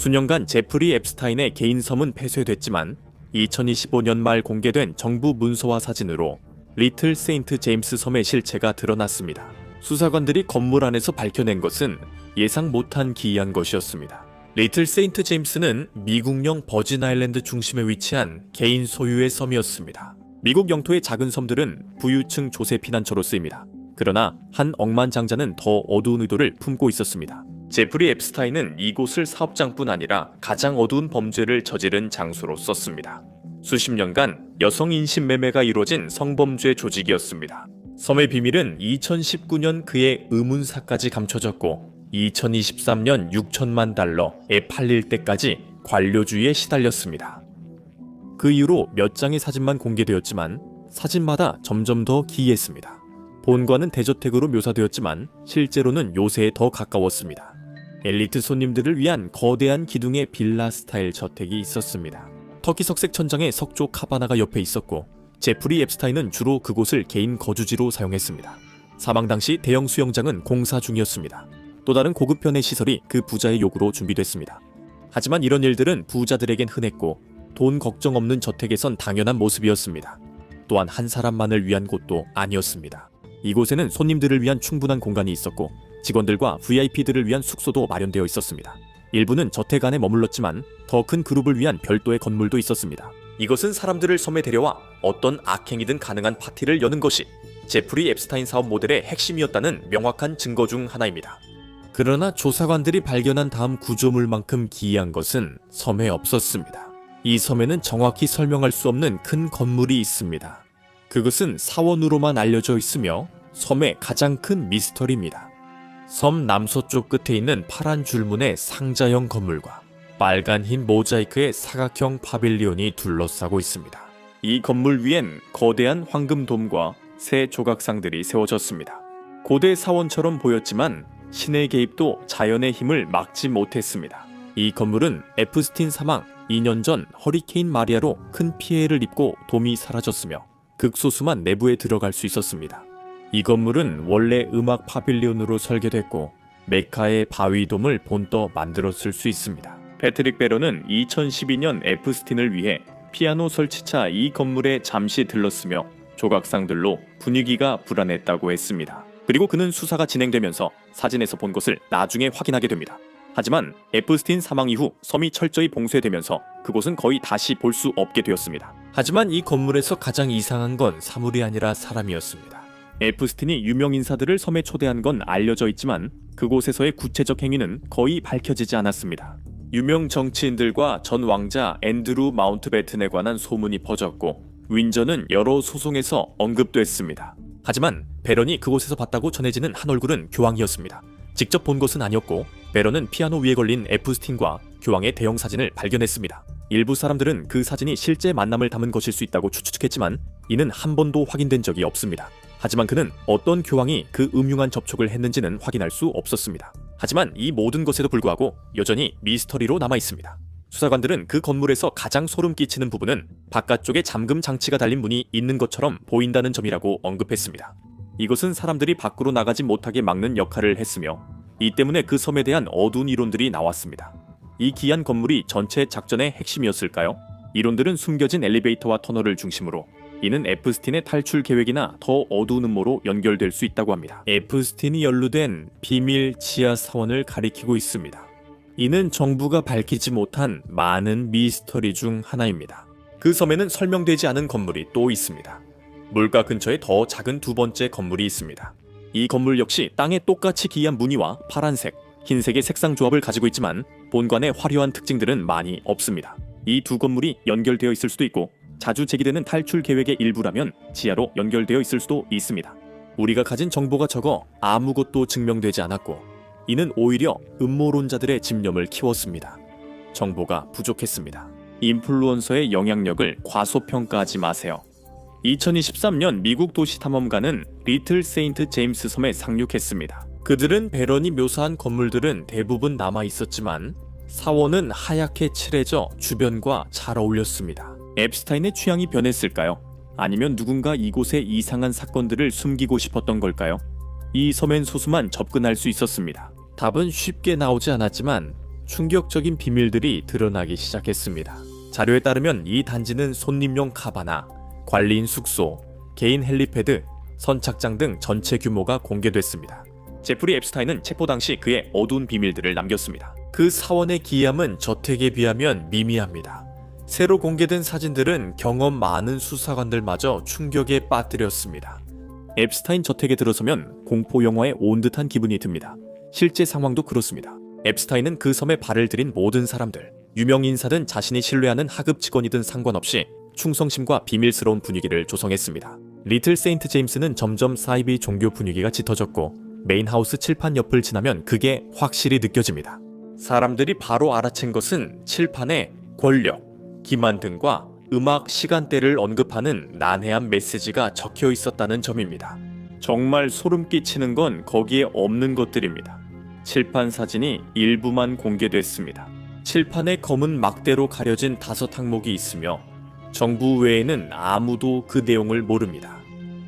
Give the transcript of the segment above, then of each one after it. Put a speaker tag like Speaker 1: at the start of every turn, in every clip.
Speaker 1: 수년간 제프리 앱스타인의 개인 섬은 폐쇄됐지만 2025년 말 공개된 정부 문서와 사진으로 리틀 세인트 제임스 섬의 실체가 드러났습니다. 수사관들이 건물 안에서 밝혀낸 것은 예상 못한 기이한 것이었습니다. 리틀 세인트 제임스는 미국령 버진 아일랜드 중심에 위치한 개인 소유의 섬이었습니다. 미국 영토의 작은 섬들은 부유층 조세 피난처로 쓰입니다. 그러나 한 억만장자는 더 어두운 의도를 품고 있었습니다. 제프리 앱스타인은 이곳을 사업장뿐 아니라 가장 어두운 범죄를 저지른 장소로 썼습니다. 수십 년간 여성 인신매매가 이루어진 성범죄 조직이었습니다. 섬의 비밀은 2019년 그의 의문사까지 감춰졌고 2023년 6천만 달러에 팔릴 때까지 관료주의에 시달렸습니다. 그 이후로 몇 장의 사진만 공개되었지만 사진마다 점점 더 기이했습니다. 본관은 대저택으로 묘사되었지만 실제로는 요새에 더 가까웠습니다. 엘리트 손님들을 위한 거대한 기둥의 빌라 스타일 저택이 있었습니다. 터키석색 천장에 석조 카바나가 옆에 있었고 제프리 앱스타인은 주로 그곳을 개인 거주지로 사용했습니다. 사망 당시 대형 수영장은 공사 중이었습니다. 또 다른 고급 편의 시설이 그 부자의 요구로 준비됐습니다. 하지만 이런 일들은 부자들에겐 흔했고 돈 걱정 없는 저택에선 당연한 모습이었습니다. 또한 한 사람만을 위한 곳도 아니었습니다. 이곳에는 손님들을 위한 충분한 공간이 있었고 직원들과 VIP들을 위한 숙소도 마련되어 있었습니다. 일부는 저택 안에 머물렀지만 더 큰 그룹을 위한 별도의 건물도 있었습니다. 이것은 사람들을 섬에 데려와 어떤 악행이든 가능한 파티를 여는 것이 제프리 앱스타인 사업 모델의 핵심이었다는 명확한 증거 중 하나입니다. 그러나 조사관들이 발견한 다음 구조물만큼 기이한 것은 섬에 없었습니다. 이 섬에는 정확히 설명할 수 없는 큰 건물이 있습니다. 그것은 사원으로만 알려져 있으며 섬의 가장 큰 미스터리입니다. 섬 남서쪽 끝에 있는 파란 줄문의 상자형 건물과 빨간 흰 모자이크의 사각형 파빌리온이 둘러싸고 있습니다. 이 건물 위엔 거대한 황금돔과 새 조각상들이 세워졌습니다. 고대 사원처럼 보였지만 신의 개입도 자연의 힘을 막지 못했습니다. 이 건물은 에프스틴 사망 2년 전 허리케인 마리아로 큰 피해를 입고 돔이 사라졌으며 극소수만 내부에 들어갈 수 있었습니다. 이 건물은 원래 음악 파빌리온으로 설계됐고 메카의 바위돔을 본떠 만들었을 수 있습니다. 패트릭 베런은 2012년 에프스틴을 위해 피아노 설치차 이 건물에 잠시 들렀으며 조각상들로 분위기가 불안했다고 했습니다. 그리고 그는 수사가 진행되면서 사진에서 본 것을 나중에 확인하게 됩니다. 하지만 에프스틴 사망 이후 섬이 철저히 봉쇄되면서 그곳은 거의 다시 볼 수 없게 되었습니다. 하지만 이 건물에서 가장 이상한 건 사물이 아니라 사람이었습니다. 에프스틴이 유명 인사들을 섬에 초대한 건 알려져 있지만 그곳에서의 구체적 행위는 거의 밝혀지지 않았습니다. 유명 정치인들과 전 왕자 앤드루 마운트배튼에 관한 소문이 퍼졌고 윈저는 여러 소송에서 언급됐습니다. 하지만 베런이 그곳에서 봤다고 전해지는 한 얼굴은 교황이었습니다. 직접 본 것은 아니었고 베런은 피아노 위에 걸린 에프스틴과 교황의 대형 사진을 발견했습니다. 일부 사람들은 그 사진이 실제 만남을 담은 것일 수 있다고 추측했지만 이는 한 번도 확인된 적이 없습니다. 하지만 그는 어떤 교황이 그 음흉한 접촉을 했는지는 확인할 수 없었습니다. 하지만 이 모든 것에도 불구하고 여전히 미스터리로 남아있습니다. 수사관들은 그 건물에서 가장 소름 끼치는 부분은 바깥쪽에 잠금 장치가 달린 문이 있는 것처럼 보인다는 점이라고 언급했습니다. 이것은 사람들이 밖으로 나가지 못하게 막는 역할을 했으며 이 때문에 그 섬에 대한 어두운 이론들이 나왔습니다. 이 기이한 건물이 전체 작전의 핵심이었을까요? 이론들은 숨겨진 엘리베이터와 터널을 중심으로 이는 에프스틴의 탈출 계획이나 더 어두운 음모로 연결될 수 있다고 합니다. 에프스틴이 연루된 비밀 지하 사원을 가리키고 있습니다. 이는 정부가 밝히지 못한 많은 미스터리 중 하나입니다. 그 섬에는 설명되지 않은 건물이 또 있습니다. 물가 근처에 더 작은 두 번째 건물이 있습니다. 이 건물 역시 땅에 똑같이 기이한 무늬와 파란색, 흰색의 색상 조합을 가지고 있지만 본관의 화려한 특징들은 많이 없습니다. 이 두 건물이 연결되어 있을 수도 있고 자주 제기되는 탈출 계획의 일부라면 지하로 연결되어 있을 수도 있습니다. 우리가 가진 정보가 적어 아무것도 증명되지 않았고 이는 오히려 음모론자들의 집념을 키웠습니다. 정보가 부족했습니다. 인플루언서의 영향력을 과소평가하지 마세요. 2023년 미국 도시탐험가는 리틀 세인트 제임스 섬에 상륙했습니다. 그들은 베런이 묘사한 건물들은 대부분 남아있었지만 사원은 하얗게 칠해져 주변과 잘 어울렸습니다. 앱스타인의 취향이 변했을까요? 아니면 누군가 이곳의 이상한 사건들을 숨기고 싶었던 걸까요? 이 섬엔 소수만 접근할 수 있었습니다. 답은 쉽게 나오지 않았지만 충격적인 비밀들이 드러나기 시작했습니다. 자료에 따르면 이 단지는 손님용 카바나, 관리인 숙소, 개인 헬리패드, 선착장 등 전체 규모가 공개됐습니다. 제프리 앱스타인은 체포 당시 그의 어두운 비밀들을 남겼습니다. 그 사원의 기이함은 저택에 비하면 미미합니다. 새로 공개된 사진들은 경험 많은 수사관들마저 충격에 빠뜨렸습니다. 앱스타인 저택에 들어서면 공포 영화에 온 듯한 기분이 듭니다. 실제 상황도 그렇습니다. 앱스타인은 그 섬에 발을 들인 모든 사람들, 유명 인사든 자신이 신뢰하는 하급 직원이든 상관없이 충성심과 비밀스러운 분위기를 조성했습니다. 리틀 세인트 제임스는 점점 사이비 종교 분위기가 짙어졌고 메인하우스 칠판 옆을 지나면 그게 확실히 느껴집니다. 사람들이 바로 알아챈 것은 칠판에 권력, 기만 등과 음악 시간대를 언급하는 난해한 메시지가 적혀 있었다는 점입니다. 정말 소름 끼치는 건 거기에 없는 것들입니다. 칠판 사진이 일부만 공개됐습니다. 칠판에 검은 막대로 가려진 5항목이 있으며 정부 외에는 아무도 그 내용을 모릅니다.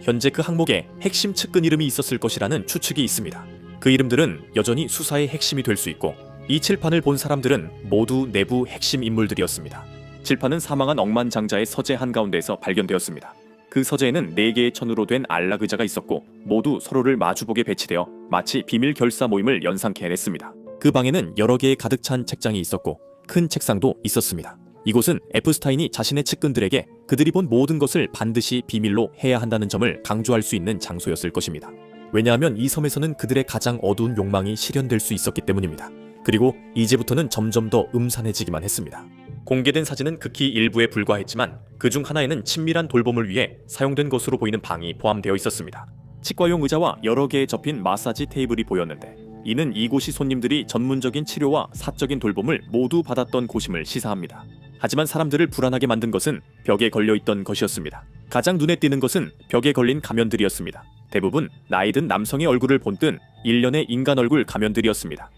Speaker 1: 현재 그 항목에 핵심 측근 이름이 있었을 것이라는 추측이 있습니다. 그 이름들은 여전히 수사의 핵심이 될 수 있고 이 칠판을 본 사람들은 모두 내부 핵심 인물들이었습니다. 칠판은 사망한 억만장자의 서재 한가운데에서 발견되었습니다. 그 서재에는 4개의 천으로 된 안락 의자가 있었고 모두 서로를 마주보게 배치되어 마치 비밀 결사 모임을 연상케 해냈습니다. 그 방에는 여러 개의 가득 찬 책장이 있었고 큰 책상도 있었습니다. 이곳은 앱스타인이 자신의 측근들에게 그들이 본 모든 것을 반드시 비밀로 해야 한다는 점을 강조할 수 있는 장소였을 것입니다. 왜냐하면 이 섬에서는 그들의 가장 어두운 욕망이 실현될 수 있었기 때문입니다. 그리고 이제부터는 점점 더 음산해지기만 했습니다. 공개된 사진은 극히 일부에 불과했지만 그중 하나에는 친밀한 돌봄을 위해 사용된 것으로 보이는 방이 포함되어 있었습니다. 치과용 의자와 여러 개의 접힌 마사지 테이블이 보였는데 이는 이곳이 손님들이 전문적인 치료와 사적인 돌봄을 모두 받았던 곳임을 시사합니다. 하지만 사람들을 불안하게 만든 것은 벽에 걸려있던 것이었습니다. 가장 눈에 띄는 것은 벽에 걸린 가면들이었습니다. 대부분 나이든 남성의 얼굴을 본뜬 일련의 인간 얼굴 가면들이었습니다.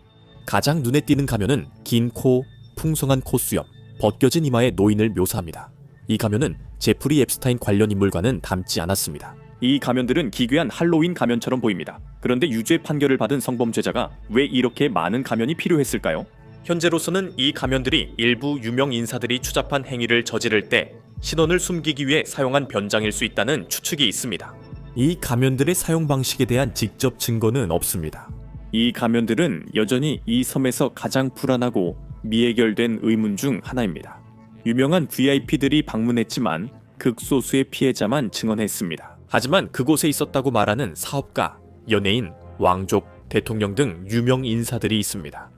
Speaker 1: 가장 눈에 띄는 가면은 긴 코, 풍성한 콧수염, 벗겨진 이마의 노인을 묘사합니다. 이 가면은 제프리 앱스타인 관련 인물과는 닮지 않았습니다. 이 가면들은 기괴한 할로윈 가면처럼 보입니다. 그런데 유죄 판결을 받은 성범죄자가 왜 이렇게 많은 가면이 필요했을까요? 현재로서는 이 가면들이 일부 유명 인사들이 추잡한 행위를 저지를 때 신원을 숨기기 위해 사용한 변장일 수 있다는 추측이 있습니다. 이 가면들의 사용 방식에 대한 직접 증거는 없습니다. 이 가면들은 여전히 이 섬에서 가장 불안하고 미해결된 의문 중 하나입니다. 유명한 VIP들이 방문했지만 극소수의 피해자만 증언했습니다. 하지만 그곳에 있었다고 말하는 사업가, 연예인, 왕족, 대통령 등 유명 인사들이 있습니다.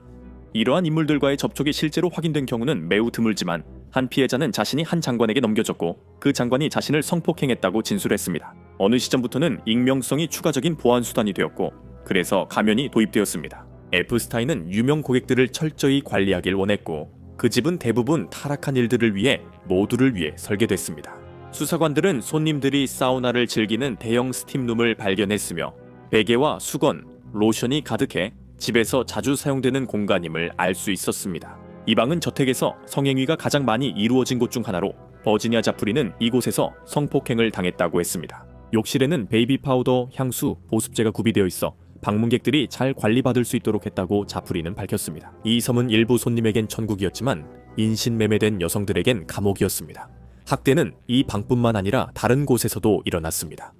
Speaker 1: 이러한 인물들과의 접촉이 실제로 확인된 경우는 매우 드물지만 한 피해자는 자신이 한 장관에게 넘겨졌고 그 장관이 자신을 성폭행했다고 진술했습니다. 어느 시점부터는 익명성이 추가적인 보안 수단이 되었고 그래서 가면이 도입되었습니다. 앱스타인은 유명 고객들을 철저히 관리하길 원했고 그 집은 대부분 타락한 일들을 위해 모두를 위해 설계됐습니다. 수사관들은 손님들이 사우나를 즐기는 대형 스팀룸을 발견했으며 베개와 수건, 로션이 가득해 집에서 자주 사용되는 공간임을 알 수 있었습니다. 이 방은 저택에서 성행위가 가장 많이 이루어진 곳 중 하나로 버지니아 자프리는 이곳에서 성폭행을 당했다고 했습니다. 욕실에는 베이비 파우더, 향수, 보습제가 구비되어 있어 방문객들이 잘 관리받을 수 있도록 했다고 자프리는 밝혔습니다. 이 섬은 일부 손님에겐 천국이었지만 인신매매된 여성들에겐 감옥이었습니다. 학대는 이 방뿐만 아니라 다른 곳에서도 일어났습니다.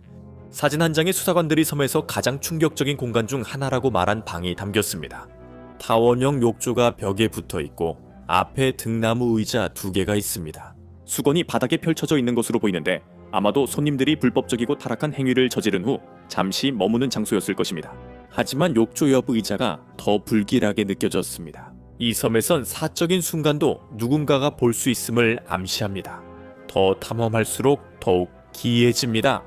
Speaker 1: 사진 한 장에 수사관들이 섬에서 가장 충격적인 공간 중 하나라고 말한 방이 담겼습니다. 타원형 욕조가 벽에 붙어 있고 앞에 등나무 의자 2개가 있습니다. 수건이 바닥에 펼쳐져 있는 것으로 보이는데 아마도 손님들이 불법적이고 타락한 행위를 저지른 후 잠시 머무는 장소였을 것입니다. 하지만 욕조 옆 의자가 더 불길하게 느껴졌습니다. 이 섬에선 사적인 순간도 누군가가 볼 수 있음을 암시합니다. 더 탐험할수록 더욱 기이해집니다.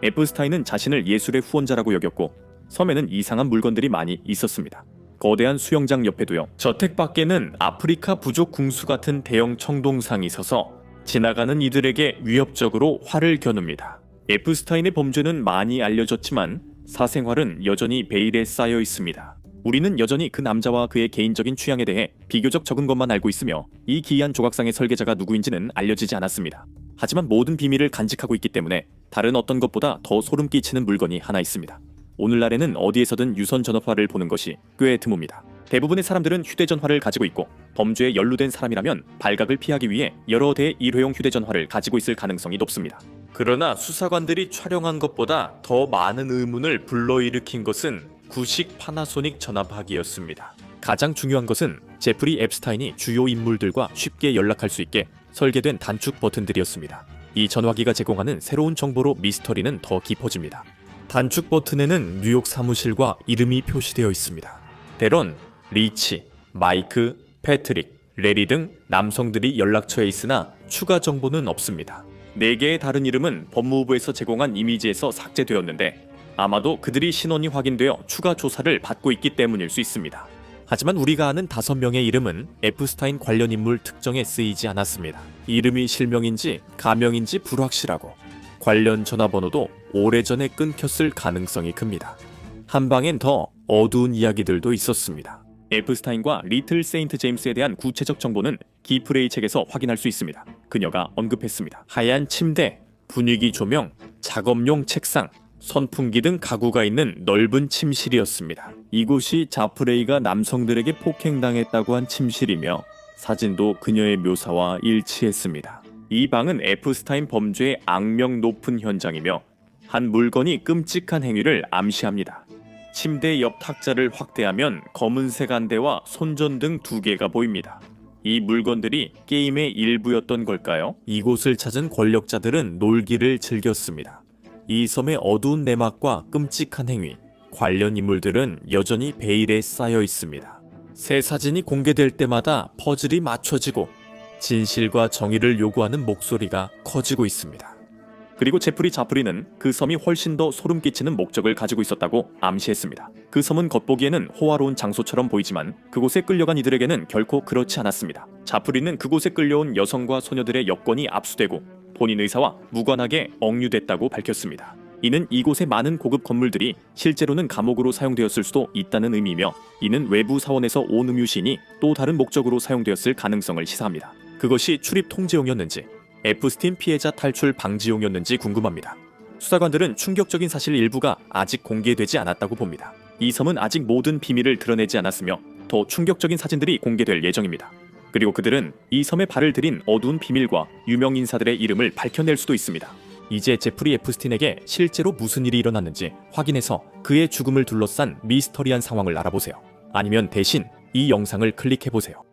Speaker 1: 앱스타인은 자신을 예술의 후원자라고 여겼고 섬에는 이상한 물건들이 많이 있었습니다. 거대한 수영장 옆에도요. 저택 밖에는 아프리카 부족 궁수 같은 대형 청동상이 서서 지나가는 이들에게 위협적으로 활을 겨눕니다. 앱스타인의 범죄는 많이 알려졌지만 사생활은 여전히 베일에 쌓여 있습니다. 우리는 여전히 그 남자와 그의 개인적인 취향에 대해 비교적 적은 것만 알고 있으며 이 기이한 조각상의 설계자가 누구인지는 알려지지 않았습니다. 하지만 모든 비밀을 간직하고 있기 때문에 다른 어떤 것보다 더 소름 끼치는 물건이 하나 있습니다. 오늘날에는 어디에서든 유선 전업화를 보는 것이 꽤 드뭅니다. 대부분의 사람들은 휴대전화를 가지고 있고 범죄에 연루된 사람이라면 발각을 피하기 위해 여러 대의 일회용 휴대전화를 가지고 있을 가능성이 높습니다. 그러나 수사관들이 촬영한 것보다 더 많은 의문을 불러일으킨 것은 구식 파나소닉 전화기였습니다. 가장 중요한 것은 제프리 앱스타인이 주요 인물들과 쉽게 연락할 수 있게 설계된 단축 버튼들이었습니다. 이 전화기가 제공하는 새로운 정보로 미스터리는 더 깊어집니다. 단축 버튼에는 뉴욕 사무실과 이름이 표시되어 있습니다. 데런, 리치, 마이크, 패트릭, 레리 등 남성들이 연락처에 있으나 추가 정보는 없습니다. 4개의 다른 이름은 법무부에서 제공한 이미지에서 삭제되었는데 아마도 그들이 신원이 확인되어 추가 조사를 받고 있기 때문일 수 있습니다. 하지만 우리가 아는 5명의 이름은 에프스타인 관련 인물 특정에 쓰이지 않았습니다. 이름이 실명인지 가명인지 불확실하고 관련 전화번호도 오래전에 끊겼을 가능성이 큽니다. 한 방엔 더 어두운 이야기들도 있었습니다. 에프스타인과 리틀 세인트 제임스에 대한 구체적 정보는 기프레이 책에서 확인할 수 있습니다. 그녀가 언급했습니다. 하얀 침대, 분위기 조명, 작업용 책상, 선풍기 등 가구가 있는 넓은 침실이었습니다. 이곳이 자프레이가 남성들에게 폭행당했다고 한 침실이며 사진도 그녀의 묘사와 일치했습니다. 이 방은 에프스타인 범죄의 악명 높은 현장이며 한 물건이 끔찍한 행위를 암시합니다. 침대 옆 탁자를 확대하면 검은색 안대와 손전등 2개가 보입니다. 이 물건들이 게임의 일부였던 걸까요? 이곳을 찾은 권력자들은 놀기를 즐겼습니다. 이 섬의 어두운 내막과 끔찍한 행위, 관련 인물들은 여전히 베일에 쌓여 있습니다. 새 사진이 공개될 때마다 퍼즐이 맞춰지고 진실과 정의를 요구하는 목소리가 커지고 있습니다. 그리고 제프리 자프리는 그 섬이 훨씬 더 소름 끼치는 목적을 가지고 있었다고 암시했습니다. 그 섬은 겉보기에는 호화로운 장소처럼 보이지만 그곳에 끌려간 이들에게는 결코 그렇지 않았습니다. 자프리는 그곳에 끌려온 여성과 소녀들의 여권이 압수되고 본인 의사와 무관하게 억류됐다고 밝혔습니다. 이는 이곳의 많은 고급 건물들이 실제로는 감옥으로 사용되었을 수도 있다는 의미이며 이는 외부 사원에서 온 음유시인이 또 다른 목적으로 사용되었을 가능성을 시사합니다. 그것이 출입 통제용이었는지 에프스틴 피해자 탈출 방지용이었는지 궁금합니다. 수사관들은 충격적인 사실 일부가 아직 공개되지 않았다고 봅니다. 이 섬은 아직 모든 비밀을 드러내지 않았으며 더 충격적인 사진들이 공개될 예정입니다. 그리고 그들은 이 섬에 발을 들인 어두운 비밀과 유명 인사들의 이름을 밝혀낼 수도 있습니다. 이제 제프리 에프스틴에게 실제로 무슨 일이 일어났는지 확인해서 그의 죽음을 둘러싼 미스터리한 상황을 알아보세요. 아니면 대신 이 영상을 클릭해보세요.